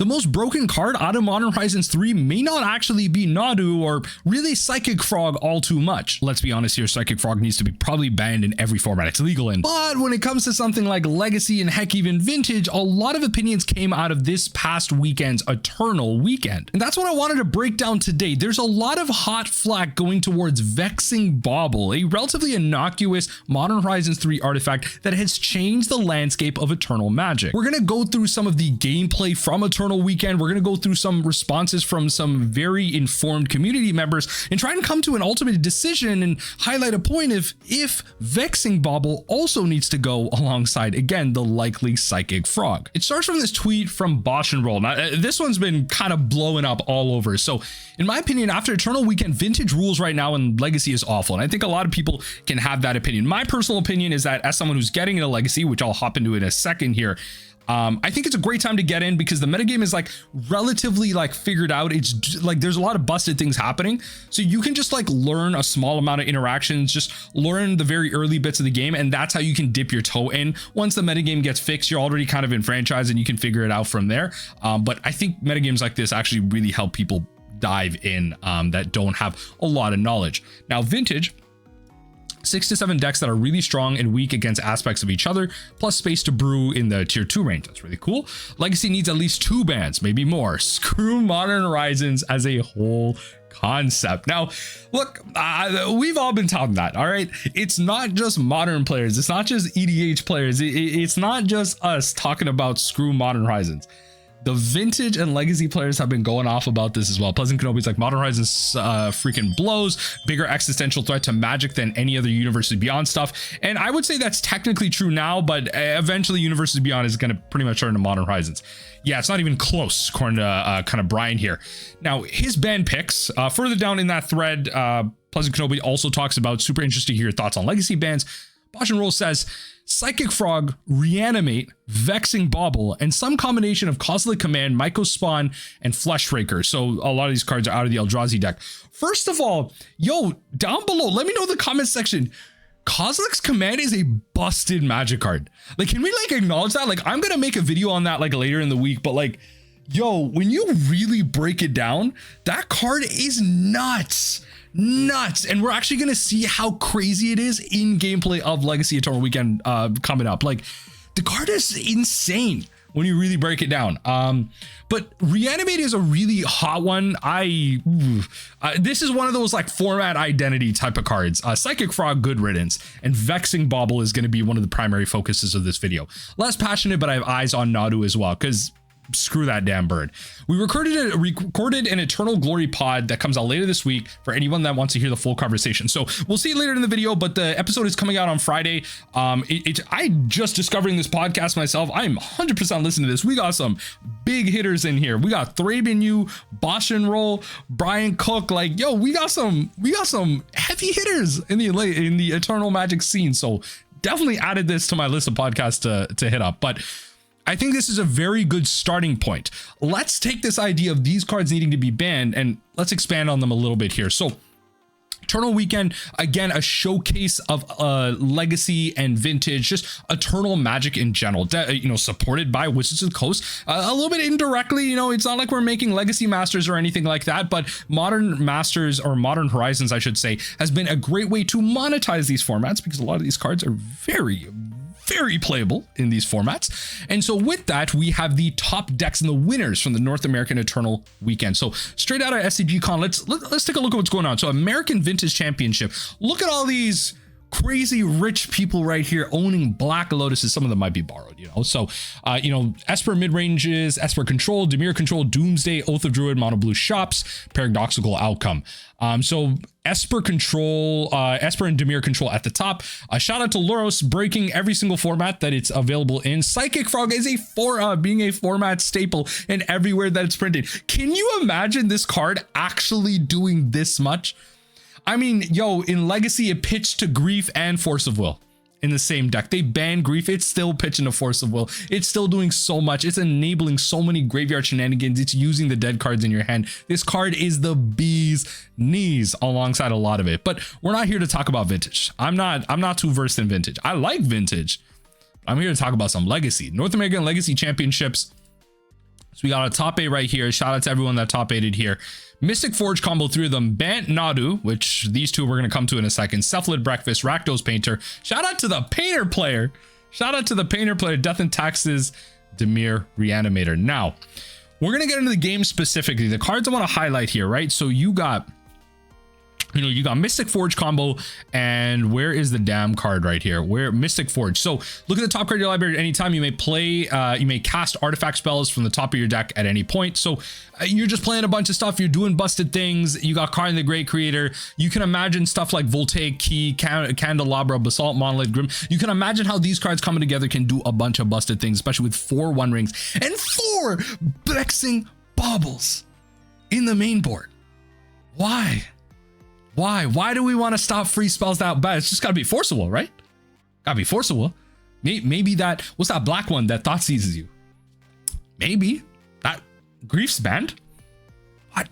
The most broken card out of Modern Horizons 3 may not actually be Nadu or really Psychic Frog all too much. Let's be honest here, Psychic Frog needs to be probably banned in every format it's legal in. But when it comes to something like Legacy and heck even Vintage, a lot of opinions came out of this past weekend's Eternal weekend. And that's what I wanted to break down today. There's a lot of hot flack going towards Vexing Bauble, a relatively innocuous Modern Horizons 3 artifact that has changed the landscape of Eternal Magic. We're gonna go through some of the gameplay from Eternal weekend. We're going to go through some responses from some very informed community members and try and come to an ultimate decision and highlight a point of if Vexing Bauble also needs to go alongside, again, the likely Psychic Frog. It starts from this tweet from BoshnRoll. Now, this one's been kind of blowing up all over. So in my opinion, after Eternal weekend, Vintage rules right now and Legacy is awful. And I think a lot of people can have that opinion. My personal opinion is that as someone who's getting into Legacy, which I'll hop into in a second here, I think it's a great time to get in because the metagame is like relatively like figured out. It's like there's a lot of busted things happening. So you can just like learn a small amount of interactions, just learn the very early bits of the game. And that's how you can dip your toe in. Once the metagame gets fixed, you're already kind of in franchise and you can figure it out from there. But I think metagames like this actually really help people dive in that don't have a lot of knowledge. Now, Vintage, 6 to 7 decks that are really strong and weak against aspects of each other, plus space to brew in the tier 2 range. That's really cool. Legacy needs at least 2 bans, maybe more. Screw Modern Horizons as a whole concept. Now, look, we've all been talking that, all right? It's not just modern players. It's not just EDH players. It's not just us talking about screw Modern Horizons. The Vintage and Legacy players have been going off about this as well. Pleasant Kenobi's like, Modern Horizons freaking blows, bigger existential threat to Magic than any other Universes Beyond stuff. And I would say that's technically true now, but eventually Universes Beyond is going to pretty much turn to Modern Horizons. Yeah, it's not even close, according to kind of Brian here. Now, his ban picks, further down in that thread, Pleasant Kenobi also talks about, super interested to hear your thoughts on Legacy bans. BoshnRoll says, Psychic Frog, Reanimate, Vexing Bauble, and some combination of Cosmic Command, Myco Spawn, and Fleshbreaker. So a lot of these cards are out of the Eldrazi deck. First of all, yo, down below, let me know in the comments section. Kozilek's Command is a busted Magic card. Like, can we like acknowledge that? Like, I'm gonna make a video on that like later in the week, but like, yo, when you really break it down, that card is nuts. And we're actually going to see how crazy it is in gameplay of Legacy Eternal weekend coming up. Like, the card is insane when you really break it down. But Reanimate is a really hot one. This is one of those like format identity type of cards. Psychic Frog, good riddance, and Vexing Bauble is going to be one of the primary focuses of this video. Less passionate, but I have eyes on Nadu as well, because screw that damn bird. We recorded an Eternal Glory pod that comes out later this week for anyone that wants to hear the full conversation. So we'll see it later in the video, but the episode is coming out on Friday. I just discovering this podcast myself. I'm 100% listening to this. We got some big hitters in here. We got Thraben Yu, BoshnRoll, Brian Cook. Like, yo, we got some heavy hitters in the Eternal Magic scene. So definitely added this to my list of podcasts to hit up. But I think this is a very good starting point. Let's take this idea of these cards needing to be banned and let's expand on them a little bit here. So Eternal weekend, again, a showcase of Legacy and Vintage, just Eternal Magic in general, supported by Wizards of the Coast, a little bit indirectly. It's not like we're making Legacy Masters or anything like that, but Modern Masters, or Modern Horizons, I should say, has been a great way to monetize these formats because a lot of these cards are very playable in these formats. And so with that, we have the top decks and the winners from the North American Eternal weekend. So straight out of SCG Con, let's take a look at what's going on. So American Vintage Championship, look at all these crazy rich people right here owning Black Lotuses. Some of them might be borrowed, so Esper mid-ranges, Esper Control, Dimir Control, Doomsday, Oath of Druid, Mono Blue Shops, Paradoxical Outcome. So Esper Control, Esper and Dimir Control at the top. Shout out to Loros breaking every single format that it's available in. Psychic Frog is being a format staple in everywhere that it's printed. Can you imagine this card actually doing this much? I mean, yo, in Legacy, it pitched to Grief and Force of Will in the same deck. They banned Grief. It's still pitching to Force of Will. It's still doing so much. It's enabling so many graveyard shenanigans. It's using the dead cards in your hand. This card is the bee's knees alongside a lot of it. But we're not here to talk about Vintage. I'm not too versed in Vintage. I like Vintage. I'm here to talk about some Legacy. North American Legacy Championships. So we got a top 8 right here. Shout out to everyone that top 8'd here. Mystic Forge combo, 3 of them. Bant Nadu, which these 2 we're going to come to in a second. Cephalid Breakfast, Rakdos Painter. Shout out to the Painter player. Shout out to the Painter player. Death and Taxes, Demir Reanimator. Now, we're going to get into the game specifically. The cards I want to highlight here, right? So you got... you got Mystic Forge combo, and where is the damn card right here? Where Mystic Forge? So look at the top card of your library at any time. You may play, you may cast artifact spells from the top of your deck at any point. So you're just playing a bunch of stuff. You're doing busted things. You got Karn the Great Creator. You can imagine stuff like Voltaic Key, Candelabra, Basalt Monolith, Grim. You can imagine how these cards coming together can do a bunch of busted things, especially with 4 One Rings and 4 Vexing Baubles in the main board. Why? Why do we want to stop free spells that bad? It's just gotta be forcible, right? Gotta be forcible. Maybe that, what's that black one that thought seizes you? Maybe that Grief's banned. What?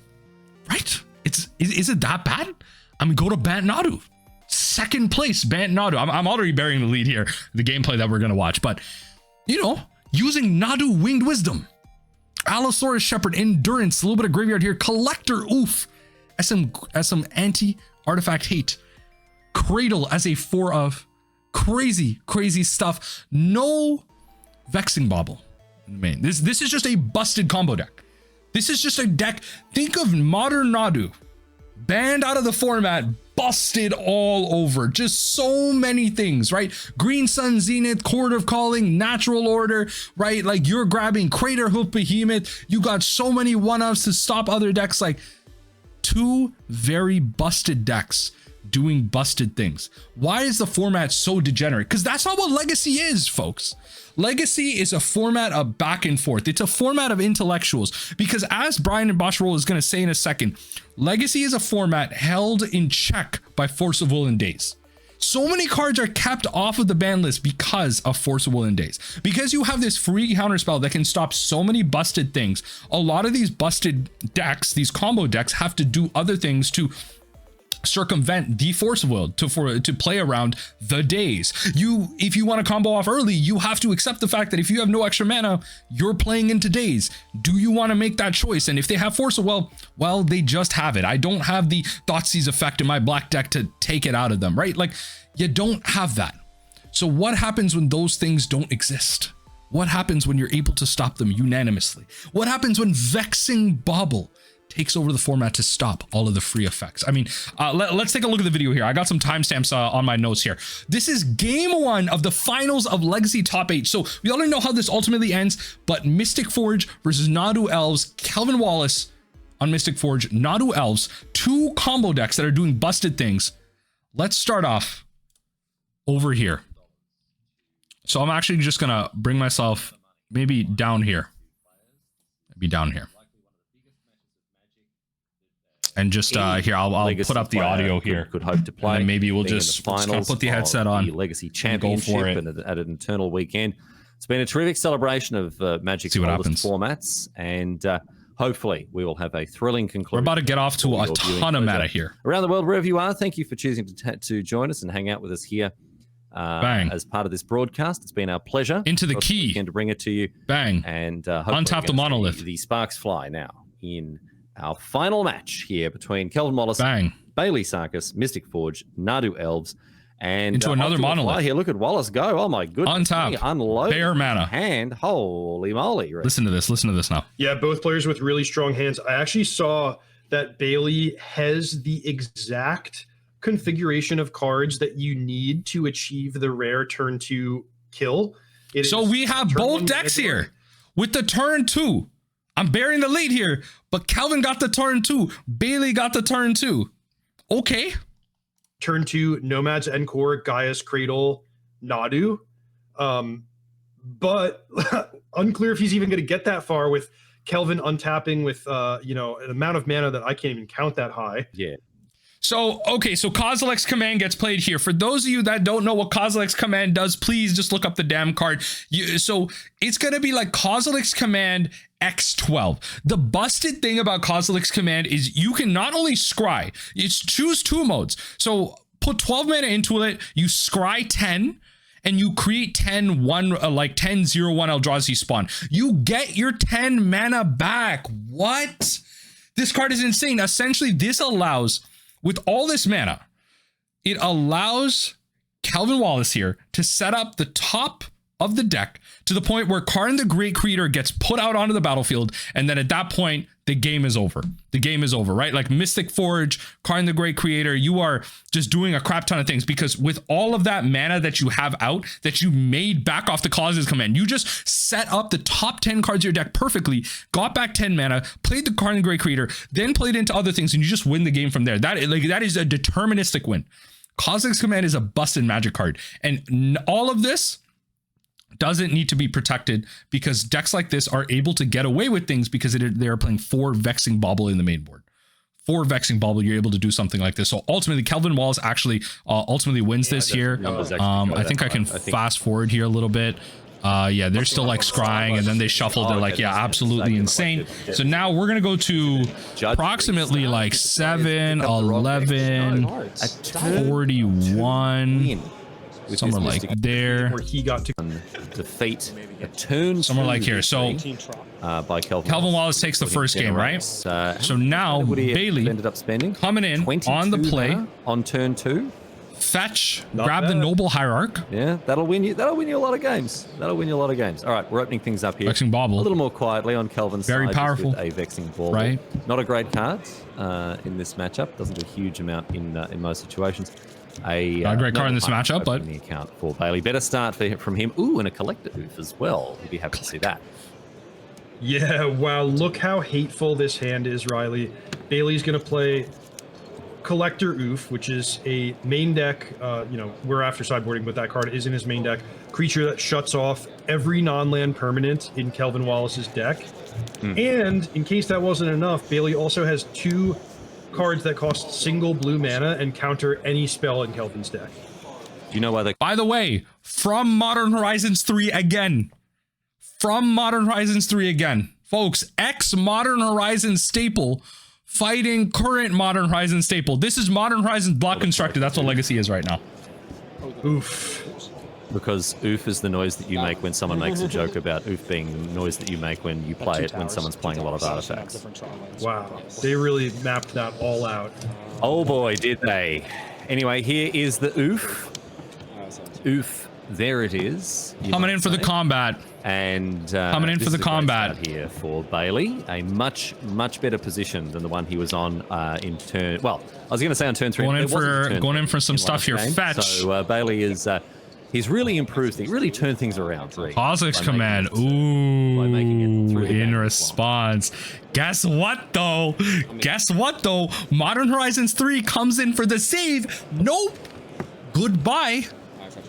Right? Is it that bad? I mean, go to Bant Nadu. 2nd place, Bant Nadu. I'm already burying the lead here, the gameplay that we're gonna watch, but using Nadu Winged Wisdom, Allosaurus Shepherd, Endurance, a little bit of graveyard here, Collector, oof. As some anti-artifact hate. Cradle as a 4 of. Crazy stuff. No Vexing Bauble. Man, this is just a busted combo deck. This is just a deck. Think of modern Nadu. Banned out of the format. Busted all over. Just so many things, right? Green Sun Zenith, Court of Calling, Natural Order, right? Like you're grabbing Crater Hoof Behemoth. You got so many 1-ofs to stop other decks. Like 2 very busted decks doing busted things. Why is the format so degenerate? Because that's not what Legacy is, folks. Legacy is a format of back and forth. It's a format of intellectuals. Because as Brian and BoshnRoll is going to say in a second, Legacy is a format held in check by Force of Will and Days. So many cards are kept off of the ban list because of Force of Will and Days. Because you have this free counterspell that can stop so many busted things. A lot of these busted decks, these combo decks, have to do other things to circumvent the Force of Will, to play around the days. If you want to combo off early, you have to accept the fact that if you have no extra mana, you're playing into days. Do you want to make that choice? And if they have Force of Will, well, they just have it. I don't have the Thoughtseize effect in my black deck to take it out of them, right? Like, you don't have that. So what happens when those things don't exist? What happens when you're able to stop them unanimously? What happens when Vexing Bauble takes over the format to stop all of the free effects? I mean, let's take a look at the video here. I got some timestamps on my notes here. This is game 1 of the finals of Legacy Top 8. So we already know how this ultimately ends, but Mystic Forge versus Nadu Elves, Kelvin Wallace on Mystic Forge, Nadu Elves, 2 combo decks that are doing busted things. Let's start off over here. So I'm actually just gonna bring myself maybe down here. And just here, I'll put up the audio here. Could hope to play. And maybe we'll just put the headset on. The Legacy Championship and at an eternal weekend. It's been a terrific celebration of Magic's oldest formats, and hopefully we will have a thrilling conclusion. We're about to get off to a ton of meta here. Around the world, wherever you are, thank you for choosing to join us and hang out with us here as part of this broadcast. It's been our pleasure. Into the key. To bring it to you. Bang. And untap the monolith. The sparks fly now in our final match here between Kelvin Wallace, Bang. Bailey Sarkis, Mystic Forge, Nadu Elves, and into another monolith. Here, look at Wallace go. Oh my goodness. Untap. Unload. Bare mana. Hand. Holy moly. Right? Listen to this now. Yeah, both players with really strong hands. I actually saw that Bailey has the exact configuration of cards that you need to achieve the rare turn 2 kill. So we have both decks here with the turn 2. I'm bearing the lead here, but Kelvin got the turn 2. Bailey got the turn 2. Okay. Turn 2, Nomad's Encore, Gaia's Cradle, Nadu. But unclear if he's even going to get that far with Kelvin untapping with, an amount of mana that I can't even count that high. Yeah. So, okay, so Kozilek's Command gets played here. For those of you that don't know what Kozilek's Command does, please just look up the damn card. So it's going to be like Kozilek's Command X12. The busted thing about Kozilek's Command is you can not only scry, it's choose 2 modes. So put 12 mana into it, you scry 10, and you create 10-1, like 10-0-1 Eldrazi spawn. You get your 10 mana back. What? This card is insane. Essentially, this allows, with all this mana, it allows Calvin Wallace here to set up the top of the deck to the point where Karn the Great Creator gets put out onto the battlefield, and then at that point the game is over. The game is over, right? Like Mystic Forge, Karn the Great Creator, you are just doing a crap ton of things, because with all of that mana that you have out that you made back off the Causes command, you just set up the top 10 cards of your deck perfectly, got back 10 mana, played the Karn the Great Creator, then played into other things, and you just win the game from there. That is a deterministic win. Cosmic's Command is a busted Magic card, and all of this doesn't need to be protected, because decks like this are able to get away with things because they're playing 4 Vexing Bauble in the main board. 4 Vexing Bauble, you're able to do something like this. So ultimately, Calvin Wallace actually ultimately wins this here. I think I can fast forward here a little bit. Yeah, they're still like scrying, and then they shuffle. They're like, yeah, absolutely insane. So now we're gonna go to approximately like 7, 11, 41. Somewhere like there, where he got to defeat a turn somewhere like here. So by Calvin Wallace takes the first game, right? So now Bailey ended up spending coming in on the play on turn 2. Fetch, grab the Noble Hierarch. Yeah, that'll win you a lot of games. All right, we're opening things up here. Vexing Bauble. A little more quietly on Calvin's side. Very powerful. With a Vexing Bauble. Right. Not a great card in this matchup. Doesn't do a huge amount in most situations. Not a great card in this matchup, but the account for Bailey. Better start from him. Ooh, and a Collector Oof as well. We'd be happy to see that. Yeah, wow, look how hateful this hand is, Riley. Bailey's gonna play Collector Oof, which is a main deck, we're after sideboarding, but that card is in his main deck. Creature that shuts off every non-land permanent in Calvin Wallace's deck. And in case that wasn't enough, Bailey also has 2 cards that cost single blue mana and counter any spell in Kelvin's deck. Do you know why they... By the way, from Modern Horizons 3 again. From Modern Horizons 3 again. Folks, ex-Modern Horizons staple fighting current Modern Horizons staple. This is Modern Horizons block constructed. That's what Legacy is right now. Oof. Because oof is the noise that you make when someone makes a joke about oof being the noise that you make when you play it when someone's playing a lot of artifacts. Wow, they really mapped that all out. Oh boy, did they. Anyway, here is the oof. Oof, there it is. Coming in for the combat. And coming in for the combat here for Bailey. A much better position than the one he was on in turn... Well, I was going to say on turn 3. Going in for some stuff here. Fetch. So Bailey is... he's really improved things, really turned things around. Cosmic's Command. Ooh, in response. Guess what though? Modern Horizons 3 comes in for the save. Nope. Goodbye.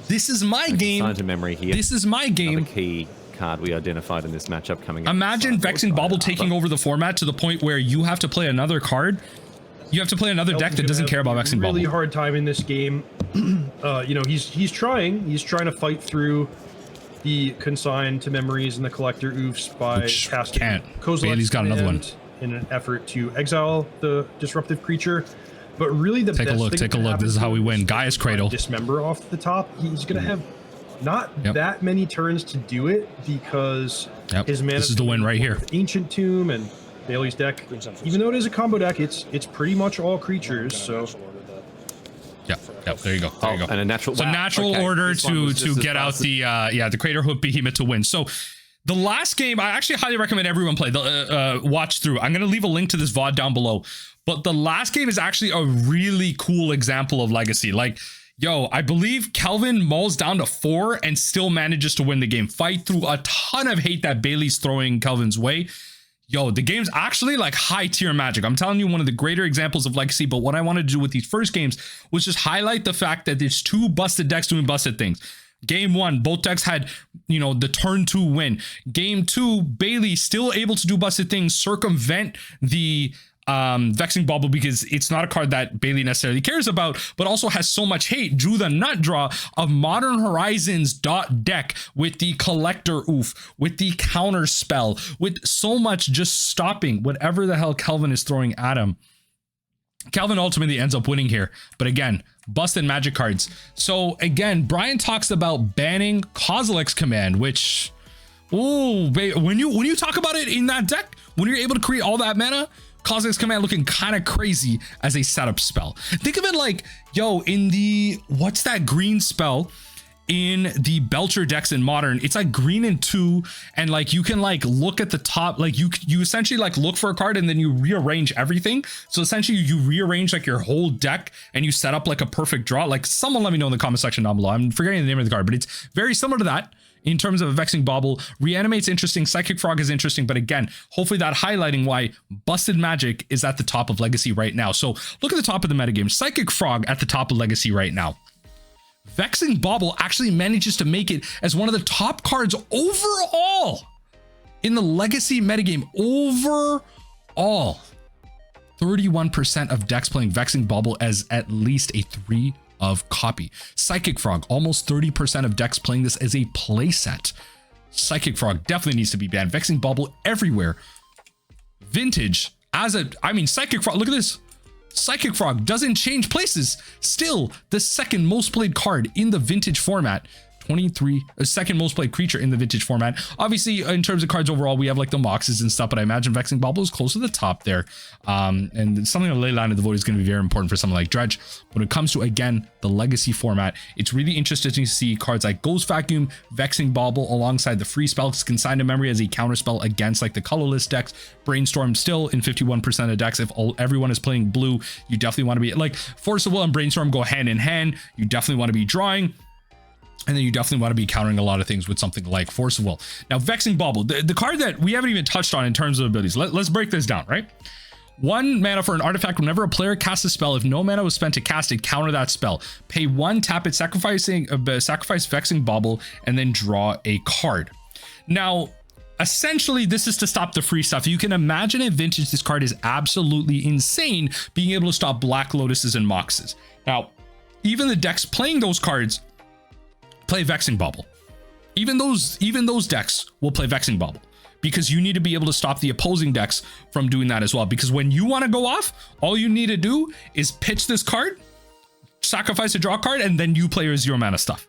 This is my game. Sign to memory here. This is my game. Another key card we identified in this matchup coming up. Imagine Vexing Bauble taking over the format to the point where you have to play another card. You have to play another deck that doesn't care about Vexing Bauble. Really hard time in this game. He's trying to fight through the consign to memories and the collector oofs by casting Bailey's got another one in an effort to exile the disruptive creature. But really, the take a look. This is how we win. Gaia's Cradle. Dismember off the top. He's gonna have not that many turns to do it because his mana. This is the win right here. Ancient Tomb and Bailey's deck, even though it is a combo deck, it's pretty much all creatures. So there you go. And a natural order to get out the Crater Hoof Behemoth to win. So the last game, I actually highly recommend everyone play the watch through. I'm gonna leave a link to this VOD down below. But the last game is actually a really cool example of Legacy. Like, yo, I believe Kelvin mauls down to 4 and still manages to win the game. Fight through a ton of hate that Bailey's throwing Kelvin's way. Yo, the game's actually like high tier Magic. I'm telling you, one of the greater examples of Legacy. But what I wanted to do with these first games was just highlight the fact that there's 2 busted decks doing busted things. Game 1, both decks had, the turn 2 win. Game 2, Bailey still able to do busted things, circumvent the Vexing Bauble because it's not a card that Bailey necessarily cares about, but also has so much hate. Drew the nut draw of Modern Horizons deck with the Collector Oof, with the counter spell, with so much just stopping whatever the hell Kelvin is throwing at him. Kelvin ultimately ends up winning here, but again, busted Magic cards. So again, Brian talks about banning Kozilek's Command, which, oh, when you talk about it in that deck, when you're able to create all that mana, Kozilek's Command looking kind of crazy as a setup spell. Think of it like, yo, in the, what's that green spell in the Belcher decks in Modern? It's like green and 2, and like you can like look at the top, like you essentially like look for a card and then you rearrange everything. So essentially you rearrange like your whole deck and you set up like a perfect draw. Like, someone let me know in the comment section down below. I'm forgetting the name of the card, but it's very similar to that in terms of a Vexing Bauble. Reanimate's interesting, Psychic Frog is interesting, but again, hopefully that highlighting why Busted Magic is at the top of Legacy right now. So look at the top of the metagame. Psychic Frog at the top of Legacy right now. Vexing Bauble actually manages to make it as one of the top cards overall in the Legacy metagame. Overall, 31% of decks playing Vexing Bauble as at least a 3 of copy. Psychic Frog, almost 30% of decks playing this as a playset. Psychic Frog definitely needs to be banned. Vexing Bauble everywhere. Vintage as a, I mean, Psychic Frog, look at this. Psychic Frog doesn't change places. Still the second most played card in the Vintage format. 23, second most played creature in the Vintage format. Obviously, in terms of cards overall, we have like the Moxes and stuff, but I imagine Vexing Bauble is close to the top there. And something on the ley line of the vote is going to be very important for someone like Dredge. When it comes to, again, the Legacy format, it's really interesting to see cards like Ghost Vacuum, Vexing Bauble alongside the free spells, Consign to Memory as a counter spell against like the colorless decks. Brainstorm still in 51% of decks. If everyone is playing blue, you definitely want to be like Force of Will and Brainstorm go hand in hand. You definitely want to be drawing. And then you definitely want to be countering a lot of things with something like Force of Will. Now, Vexing Bauble, the card that we haven't even touched on in terms of abilities. Let's break this down, right? 1 mana for an artifact. Whenever a player casts a spell, if no mana was spent to cast it, counter that spell. Pay 1, tap it, sacrifice Vexing Bauble, and then draw a card. Now, essentially, this is to stop the free stuff. You can imagine in Vintage, this card is absolutely insane, being able to stop Black Lotuses and Moxes. Now, even the decks playing those cards play Vexing Bauble. Even those decks will play Vexing Bauble, because you need to be able to stop the opposing decks from doing that as well. Because when you want to go off, all you need to do is pitch this card, sacrifice a draw card, and then you play your 0 mana stuff.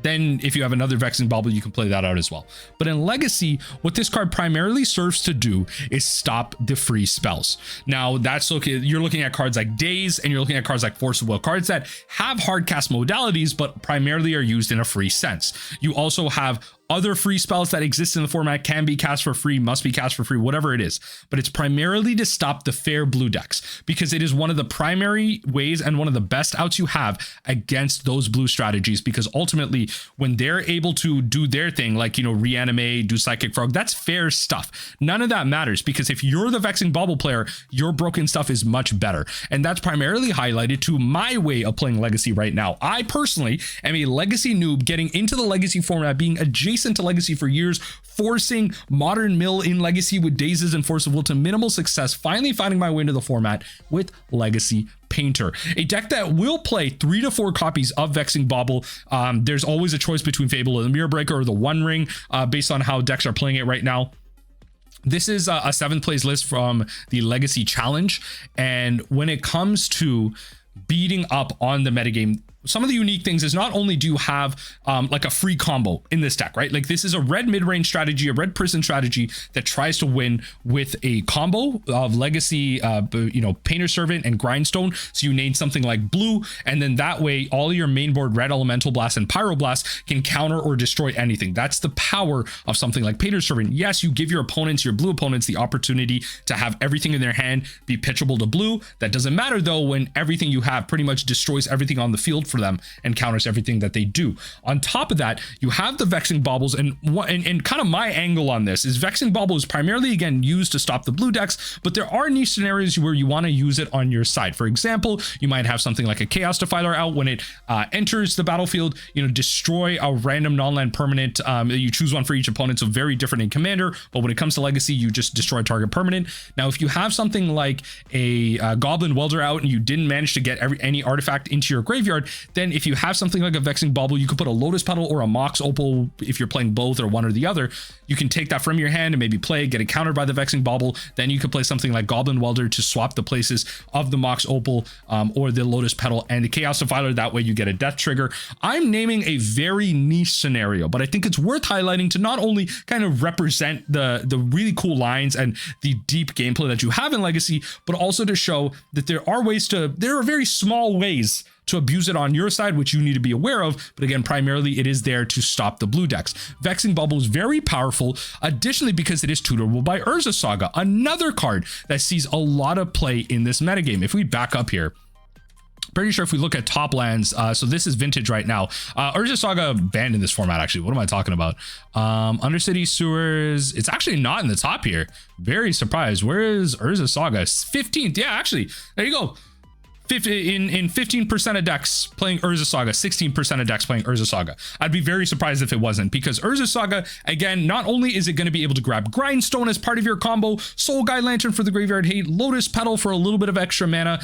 Then if you have another Vexing Bauble, you can play that out as well. But in Legacy, what this card primarily serves to do is stop the free spells. Now, you're looking at cards like Daze, and you're looking at cards like Force of Will, cards that have hard cast modalities, but primarily are used in a free sense. You also have other free spells that exist in the format, can be cast for free, must be cast for free, whatever it is. But it's primarily to stop the fair blue decks, because it is one of the primary ways and one of the best outs you have against those blue strategies. Because ultimately, when they're able to do their thing, like, you know, reanimate, do Psychic Frog, that's fair stuff. None of that matters, because if you're the Vexing Bauble player, your broken stuff is much better. And that's primarily highlighted to my way of playing Legacy right now. I personally am a Legacy noob getting into the Legacy format, being adjacent to Legacy for years, forcing Modern Mill in Legacy with Dazes and Force of Will to minimal success, finally finding my way into the format with Legacy Painter, a deck that will play 3 to 4 copies of Vexing Bauble. There's always a choice between Fable of the Mirror Breaker or the One Ring, based on how decks are playing it right now. This is a 7th place list from the Legacy Challenge, and when it comes to beating up on the metagame, some of the unique things is not only do you have like a free combo in this deck, right? Like, this is a red mid-range strategy, a red prison strategy that tries to win with a combo of Legacy, Painter Servant and Grindstone. So you name something like blue, and then that way all your main board red Elemental Blast and Pyroblast can counter or destroy anything. That's the power of something like Painter Servant. Yes, you give your blue opponents, the opportunity to have everything in their hand be pitchable to blue. That doesn't matter though when everything you have pretty much destroys everything on the field for them and counters everything that they do. On top of that, you have the Vexing Baubles, and kind of my angle on this is Vexing Bauble is primarily, again, used to stop the blue decks, but there are niche scenarios where you want to use it on your side. For example, you might have something like a Chaos Defiler out. When it enters the battlefield, destroy a random non-land permanent. You choose one for each opponent, so very different in Commander, but when it comes to Legacy, you just destroy target permanent. Now, if you have something like a Goblin Welder out and you didn't manage to get any artifact into your graveyard, then if you have something like a Vexing Bauble, you could put a Lotus Petal or a Mox Opal. If you're playing both or one or the other, you can take that from your hand and maybe play, get it countered by the Vexing Bauble. Then you could play something like Goblin Welder to swap the places of the Mox Opal or the Lotus Petal and the Chaos Defiler. That way you get a death trigger. I'm naming a very niche scenario, but I think it's worth highlighting to not only kind of represent the really cool lines and the deep gameplay that you have in Legacy, but also to show that there are very small ways to abuse it on your side, which you need to be aware of. But again, primarily it is there to stop the blue decks. Vexing Bauble is very powerful, additionally because it is tutorable by Urza Saga, another card that sees a lot of play in this metagame. If we back up here, pretty sure if we look at top lands, so this is vintage right now. Urza Saga banned in this format, actually. What am I talking about? Undercity Sewers, it's actually not in the top here. Very surprised. Where is Urza Saga? 15th. Yeah, actually, there you go. In 15% of decks playing Urza Saga, 16% of decks playing Urza Saga. I'd be very surprised if it wasn't, because Urza Saga, again, not only is it going to be able to grab Grindstone as part of your combo, Soul Guide Lantern for the Graveyard Hate, Lotus Petal for a little bit of extra mana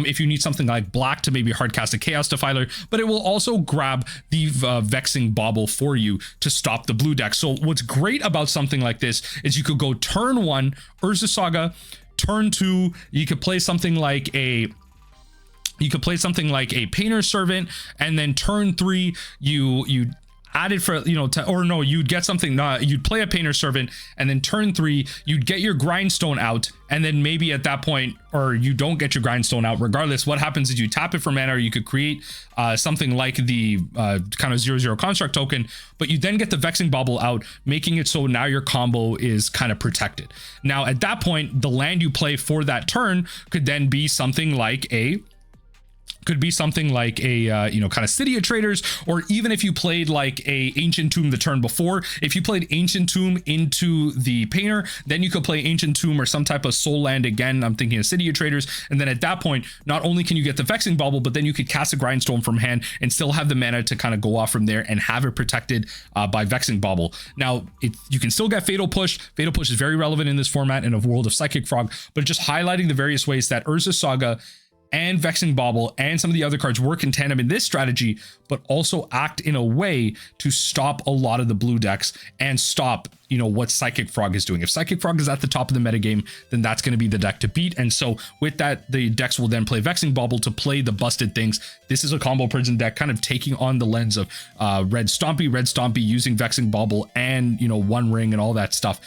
if you need something like black to maybe hardcast a Chaos Defiler, but it will also grab the Vexing Bauble for you to stop the blue deck. So what's great about something like this is you could go turn 1, Urza Saga, turn 2, you could play something like a Painter Servant, and then turn 3 you added for, you'd get something, you'd play a Painter Servant, and then turn 3 you'd get your Grindstone out, and then maybe at that point, or you don't get your Grindstone out. Regardless, what happens is you tap it for mana, or you could create something like the kind of 0/0 construct token, but you then get the Vexing Bauble out, making it so now your combo is kind of protected. Now at that point, the land you play for that turn could then be something like a kind of City of Traders, or even if you played like a Ancient Tomb the turn before, if you played Ancient Tomb into the Painter, then you could play Ancient Tomb or some type of soul land again. I'm thinking of City of Traders, and then at that point, not only can you get the Vexing Bauble, but then you could cast a Grindstone from hand and still have the mana to kind of go off from there and have it protected by Vexing Bauble. Now you can still get Fatal Push. Fatal Push is very relevant in this format in a world of Psychic Frog, but just highlighting the various ways that Urza Saga and Vexing Bauble and some of the other cards work in tandem in this strategy, but also act in a way to stop a lot of the blue decks and stop, what Psychic Frog is doing. If Psychic Frog is at the top of the metagame, then that's going to be the deck to beat. And so with that, the decks will then play Vexing Bauble to play the busted things. This is a combo prison deck kind of taking on the lens of Red Stompy using Vexing Bauble and, One Ring and all that stuff.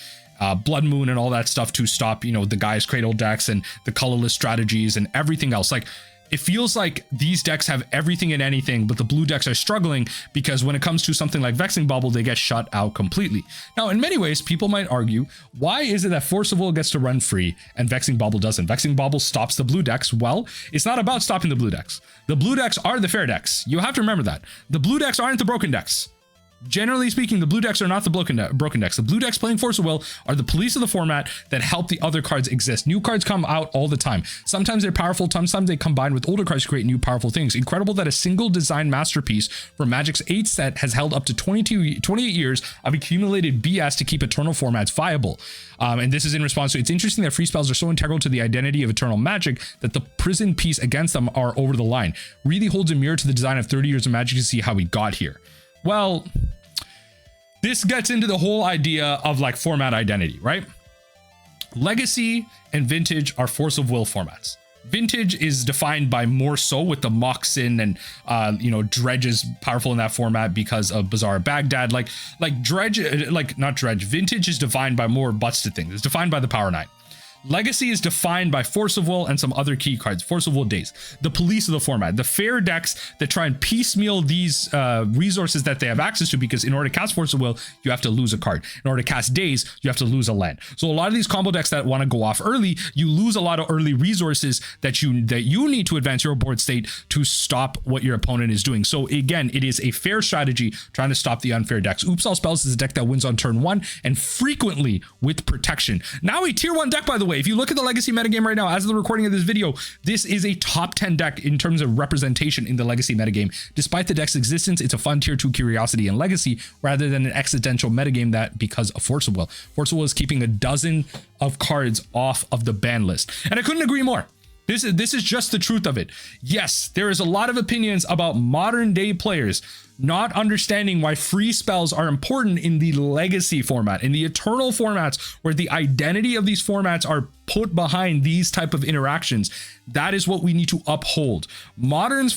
Blood Moon and all that stuff to stop, the Gaia's Cradle decks and the colorless strategies and everything else. Like, it feels like these decks have everything and anything, but the blue decks are struggling because when it comes to something like Vexing Bauble, they get shut out completely. Now, in many ways, people might argue, why is it that Force of Will gets to run free and Vexing Bauble doesn't? Vexing Bauble stops the blue decks. Well, it's not about stopping the blue decks. The blue decks are the fair decks. You have to remember that. The blue decks aren't the broken decks. Generally speaking, the blue decks are not the broken decks. The blue decks playing Force of Will are the police of the format that help the other cards exist. New cards come out all the time. Sometimes they're powerful, sometimes they combine with older cards to create new powerful things. Incredible that a single design masterpiece from Magic's 8th set has held up to 28 years of accumulated BS to keep Eternal formats viable. And this is in response to, it's interesting that free spells are so integral to the identity of Eternal Magic that the prison piece against them are over the line. Really holds a mirror to the design of 30 years of Magic to see how we got here. Well, this gets into the whole idea of like format identity, right? Legacy and Vintage are Force of Will formats. Vintage is defined by more so with the Moxin and Dredge is powerful in that format because of Bazaar Baghdad. Not Dredge. Vintage is defined by more butts to things. It's defined by the Power 9. Legacy is defined by Force of Will and some other key cards. Force of Will Days, the police of the format, the fair decks that try and piecemeal these resources that they have access to, because in order to cast Force of Will, you have to lose a card. In order to cast Days, you have to lose a land. So a lot of these combo decks that want to go off early, you lose a lot of early resources that you need to advance your board state to stop what your opponent is doing. So again, it is a fair strategy trying to stop the unfair decks. Oops All Spells is a deck that wins on turn 1 and frequently with protection. Now a tier 1 deck, by the way. If you look at the Legacy metagame right now, as of the recording of this video, this is a top 10 deck in terms of representation in the Legacy metagame. Despite the deck's existence, it's a fun tier 2 curiosity in Legacy rather than an existential metagame that because of Force of Will. Force of Will is keeping a dozen of cards off of the ban list. And I couldn't agree more. This is just the truth of it. Yes, there is a lot of opinions about modern day players not understanding why free spells are important in the legacy format, in the eternal formats, where the identity of these formats are put behind these type of interactions. That is what we need to uphold. Modern's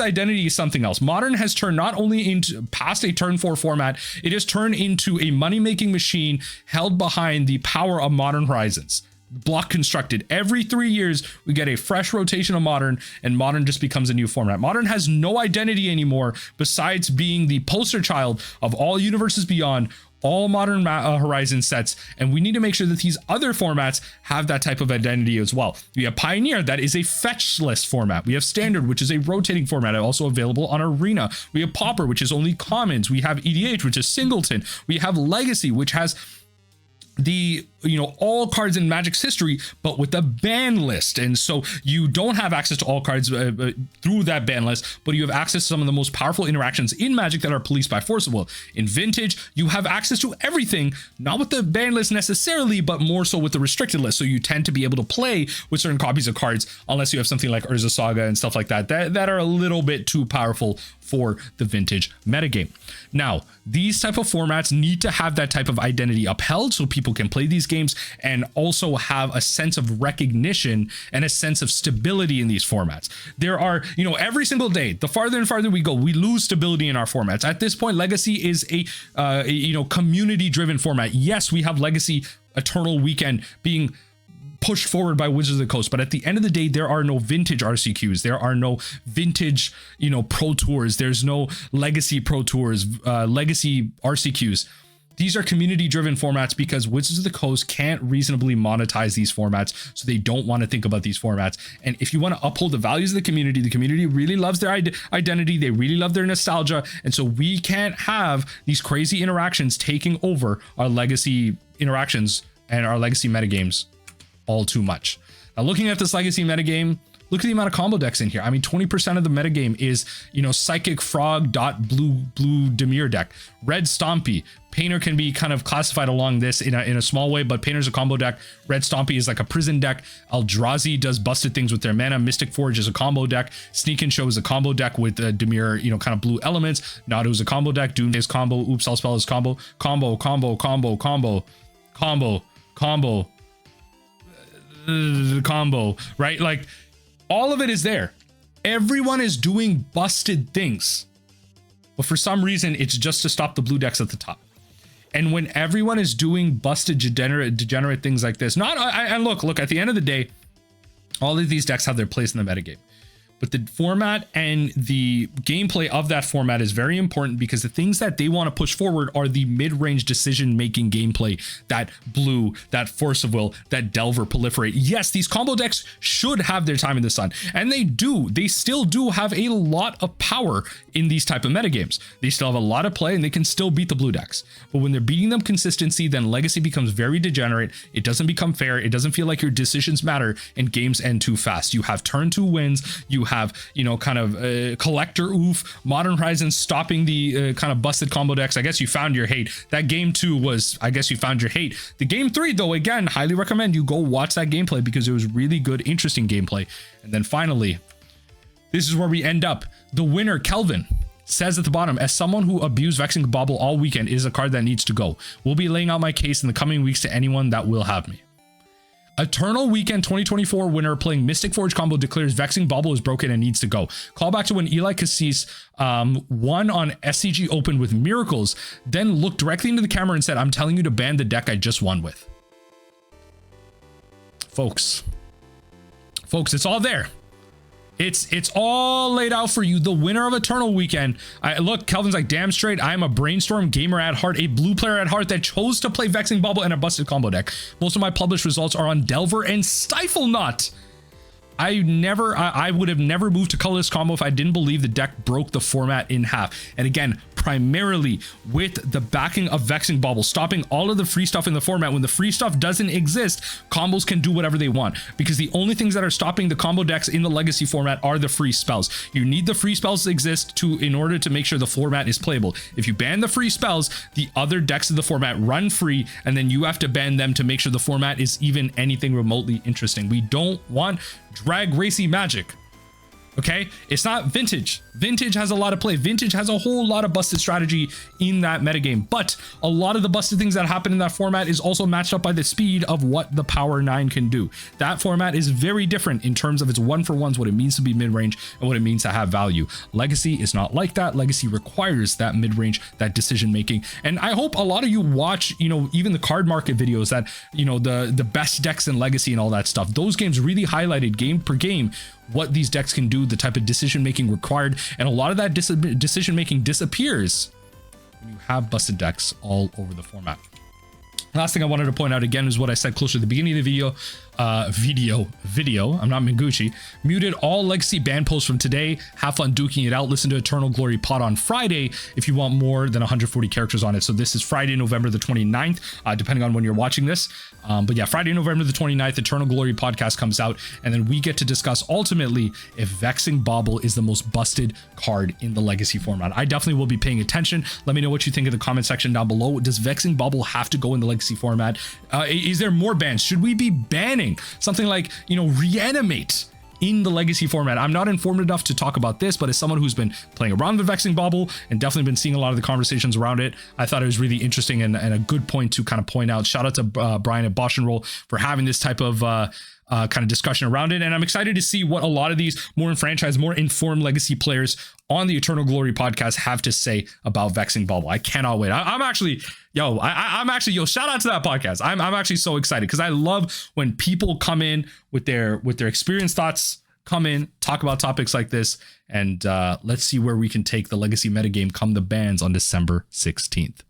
identity is something else. Modern has turned not only into past a turn 4 format, it has turned into a money-making machine held behind the power of Modern Horizons. Block constructed. Every 3 years, we get a fresh rotation of Modern, and Modern just becomes a new format. Modern has no identity anymore besides being the poster child of all Universes Beyond, all Modern Horizon sets, and we need to make sure that these other formats have that type of identity as well. We have Pioneer, that is a fetch list format. We have Standard, which is a rotating format, also available on Arena. We have Pauper, which is only commons. We have EDH, which is singleton. We have Legacy, which has the all cards in Magic's history, but with a ban list. And so you don't have access to all cards through that ban list, but you have access to some of the most powerful interactions in Magic that are policed by force of will. In Vintage, you have access to everything, not with the ban list necessarily, but more so with the restricted list. So you tend to be able to play with certain copies of cards, unless you have something like Urza Saga and stuff like that are a little bit too powerful for the Vintage metagame. Now, these type of formats need to have that type of identity upheld so people can play these games and also have a sense of recognition and a sense of stability in these formats. There are, every single day, the farther and farther we go, we lose stability in our formats. At this point, Legacy is a community driven format. Yes, we have Legacy Eternal Weekend being pushed forward by Wizards of the Coast, but at the end of the day, there are no Vintage RCQs, there are no Vintage Pro Tours, there's no Legacy Pro Tours, Legacy RCQs. These are community driven formats because Wizards of the Coast can't reasonably monetize these formats, so they don't want to think about these formats. And if you want to uphold the values of the community really loves their identity, they really love their nostalgia, and so we can't have these crazy interactions taking over our Legacy interactions and our Legacy metagames all too much. Now, looking at this Legacy metagame, look at the amount of combo decks in here. I mean, 20% of the metagame is, Psychic Frog blue Dimir deck. Red Stompy. Painter can be kind of classified along this in a small way, but Painter's a combo deck. Red Stompy is like a prison deck. Eldrazi does busted things with their mana. Mystic Forge is a combo deck. Sneak and Show is a combo deck with Dimir, kind of blue elements. Nadu is a combo deck. Doom is combo. Oops, All Spell is combo. Combo. Combo, right? Like, all of it is there. Everyone is doing busted things, but for some reason it's just to stop the blue decks at the top. And when everyone is doing busted degenerate things like this, and look, at the end of the day, all of these decks have their place in the metagame. But the format and the gameplay of that format is very important because the things that they want to push forward are the mid-range decision-making gameplay, that blue, that Force of Will, that Delver Proliferate. Yes, these combo decks should have their time in the sun, and they do. They still do have a lot of power in these type of metagames. They still have a lot of play, and they can still beat the blue decks. But when they're beating them consistency, then Legacy becomes very degenerate. It doesn't become fair. It doesn't feel like your decisions matter, and games end too fast. You have turn 2 wins. You have, collector oof, Modern Horizons stopping the kind of busted combo decks. I guess you found your hate. That game 2 was, I guess you found your hate. The game 3, though, again, highly recommend you go watch that gameplay because it was really good, interesting gameplay. And then finally, this is where we end up. The winner, Kelvin, says at the bottom, as someone who abused Vexing Bauble all weekend, it is a card that needs to go. We'll be laying out my case in the coming weeks to anyone that will have me. Eternal Weekend 2024 winner playing Mystic Forge combo declares Vexing Bauble is broken and needs to go. Call back to when Eli Cassis won on SCG Open with Miracles, then looked directly into the camera and said, I'm telling you to ban the deck I just won with. Folks, it's all there. It's all laid out for you. The winner of Eternal Weekend. Look, Kelvin's like, damn straight, I am a brainstorm gamer at heart, a blue player at heart that chose to play Vexing Bauble and a busted combo deck. Most of my published results are on Delver and Stifle Knot. I would have never moved to colorless combo if I didn't believe the deck broke the format in half. And again, primarily with the backing of Vexing Bauble, stopping all of the free stuff in the format. When the free stuff doesn't exist, combos can do whatever they want, because the only things that are stopping the combo decks in the legacy format are the free spells. You need the free spells to exist in order to make sure the format is playable. If you ban the free spells, the other decks of the format run free, and then you have to ban them to make sure the format is even anything remotely interesting. We don't want drag racy Magic. Okay, it's not Vintage. Vintage has a lot of play. Vintage has a whole lot of busted strategy in that metagame, but a lot of the busted things that happen in that format is also matched up by the speed of what the Power 9 can do. That format is very different in terms of its 1-for-1s, what it means to be mid-range and what it means to have value. Legacy is not like that. Legacy requires that mid-range, that decision making. And I hope a lot of you watch, even the card market videos that, the best decks in Legacy and all that stuff. Those games really highlighted game per game what these decks can do, the type of decision making required, and a lot of that decision making disappears when you have busted decks all over the format. Last thing I wanted to point out again is what I said closer to the beginning of the video. I'm not Mingucci. Muted all legacy ban posts from today. Have fun duking it out. Listen to Eternal Glory Pod on Friday if you want more than 140 characters on it. So this is Friday, November the 29th, depending on when you're watching this. But yeah, Friday, November the 29th, Eternal Glory podcast comes out, and then we get to discuss ultimately if Vexing Bauble is the most busted card in the legacy format. I definitely will be paying attention. Let me know what you think in the comment section down below. Does Vexing Bauble have to go in the legacy format? Is there more bans? Should we be banning something like, Reanimate in the legacy format? I'm not informed enough to talk about this, but as someone who's been playing around with Vexing Bauble and definitely been seeing a lot of the conversations around it, I thought it was really interesting and a good point to kind of point out. Shout out to Brian at BoshnRoll for having this type of kind of discussion around it. And I'm excited to see what a lot of these more enfranchised, more informed legacy players on the Eternal Glory podcast have to say about Vexing Bauble. I cannot wait. I'm actually, shout out to that podcast. I'm actually so excited because I love when people come in with their experience thoughts, come in, talk about topics like this, and let's see where we can take the legacy metagame come the bans on December 16th.